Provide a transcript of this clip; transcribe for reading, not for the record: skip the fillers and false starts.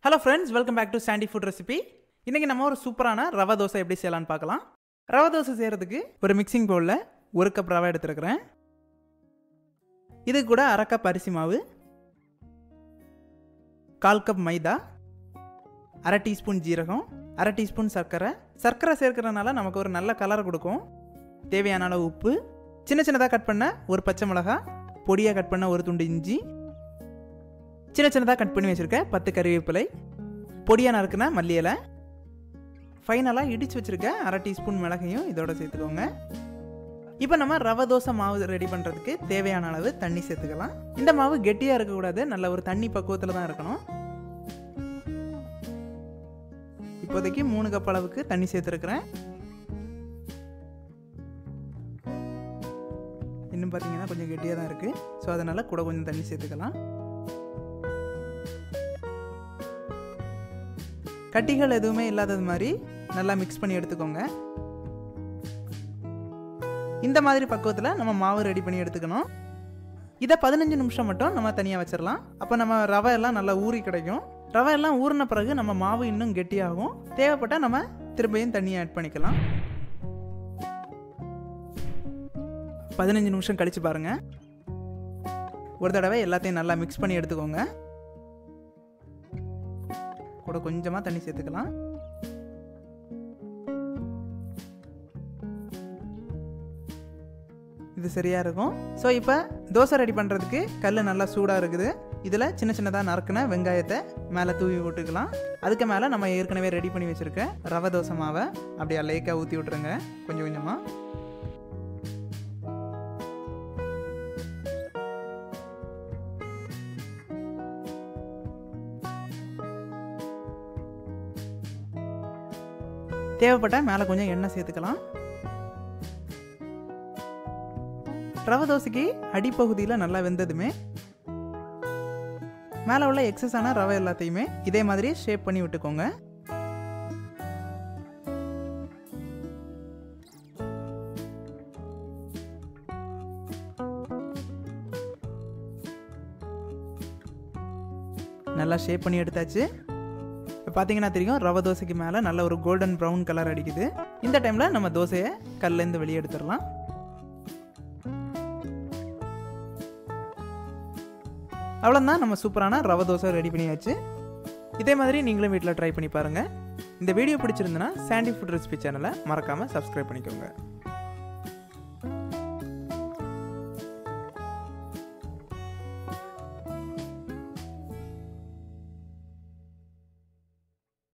Hello friends, welcome back to Sandy Food Recipe. இன்னைக்கு நம்ம ஒரு சூப்பரான ரவா தோசை எப்படி செய்யலாம்னு பார்க்கலாம். ரவா தோசை செய்யறதுக்கு ஒரு மிக்சிங் பவுல்ல 1 கப் ரவா எடுத்துக்கிறேன். இது கூட 1/2 கப் அரிசி மாவு, 1/4 கப் மைதா, 1/2 டீஸ்பூன் ஜீரகம், 1/2 டீஸ்பூன் சர்க்கரை. சர்க்கரை சேர்க்கறதுனால நமக்கு ஒரு நல்ல கலர் கொடுக்கும். தேவையான அளவு உப்பு, சின்னதா கட் பண்ண ஒரு பச்சை மிளகாய், பொடியா கட் பண்ண ஒரு துண்டு இஞ்சி, சின்னதா கட் பண்ணி வச்சிருக்க 10 கறிவேப்பிலை, பொடியா நறுக்குன மல்லி இலை, ஃபைனலா இடிச்சு வச்சிருக்க 1/2 டீஸ்பூன் மிளகையும் இதோட சேர்த்துக்கோங்க. இப்போ நம்ம ரவை தோசை மாவு ரெடி பண்றதுக்கு தேவையான அளவு தண்ணி சேர்த்துக்கலாம். இந்த மாவு கெட்டியா இருக்க கூடாது, நல்ல ஒரு தண்ணி பக்குவத்துல தான் இருக்கணும். இப்போதைக்கு 3 கப் அளவுக்கு தண்ணி சேர்த்துருக்கிறேன். இன்னும் பார்த்தீங்கன்னா கொஞ்சம் கெட்டியாக தான் இருக்குது, ஸோ அதனால் கூட கொஞ்சம் தண்ணி சேர்த்துக்கலாம். கட்டிகள் எதுவுமே இல்லாதது மாதிரி நல்லா மிக்ஸ் பண்ணி எடுத்துக்கோங்க. இந்த மாதிரி பக்குவத்தில் நம்ம மாவு ரெடி பண்ணி எடுத்துக்கணும். இதை 15 நிமிஷம் மட்டும் நம்ம தனியாக வச்சிடலாம். அப்போ நம்ம ரவை எல்லாம் நல்லா ஊறி கிடைக்கும். ரவை எல்லாம் ஊறின பிறகு நம்ம மாவு இன்னும் கெட்டியாகும். தேவைப்பட்டால் நம்ம திரும்பியும் தண்ணியை ஆட் பண்ணிக்கலாம். 15 நிமிஷம் கழிச்சு பாருங்க. ஒரு தடவை எல்லாத்தையும் நல்லா மிக்ஸ் பண்ணி எடுத்துக்கோங்க. கூட கொஞ்சமா தண்ணி சேர்த்துக்கலாம். இது சரியா இருக்கும். ஸோ இப்போ தோசை ரெடி பண்ணுறதுக்கு கல் நல்லா சூடாக இருக்குது. இதில் சின்னதாக நறுக்குன வெங்காயத்தை மேலே தூவி விட்டுக்கலாம். அதுக்கு மேலே நம்ம ஏற்கனவே ரெடி பண்ணி வச்சுருக்க ரவை தோசை மாவை அப்படியே லேக்காக ஊற்றி விட்டுருங்க கொஞ்சம் கொஞ்சமாக. தேவைப்பட்ட மேலே கொஞ்சம் எண்ணெய் சேர்த்துக்கலாம். ரவை தோசைக்கு அடிப்பகுதியில் நல்லா வெந்ததுமே மேலே உள்ள எக்ஸஸான ரவை எல்லாத்தையுமே இதே மாதிரி ஷேப் பண்ணி விட்டுக்கோங்க. நல்லா ஷேப் பண்ணி எடுத்தாச்சு. பார்த்தீங்கன்னா தெரியும், ரவை தோசைக்கு மேலே நல்ல ஒரு கோல்டன் ப்ரௌன் கலர் அடிக்குது. இந்த டைமில் நம்ம தோசையை கல்லேருந்து வெளியே எடுத்துடலாம். அவ்வளோதான், நம்ம சூப்பரான ரவை தோசை ரெடி பண்ணியாச்சு. இதே மாதிரி நீங்களும் வீட்டில் ட்ரை பண்ணி பாருங்கள். இந்த வீடியோ பிடிச்சிருந்தனா சாண்டி ஃபுட் ரெசிபி சேனலை மறக்காமல் சப்ஸ்கிரைப் பண்ணிக்கோங்க.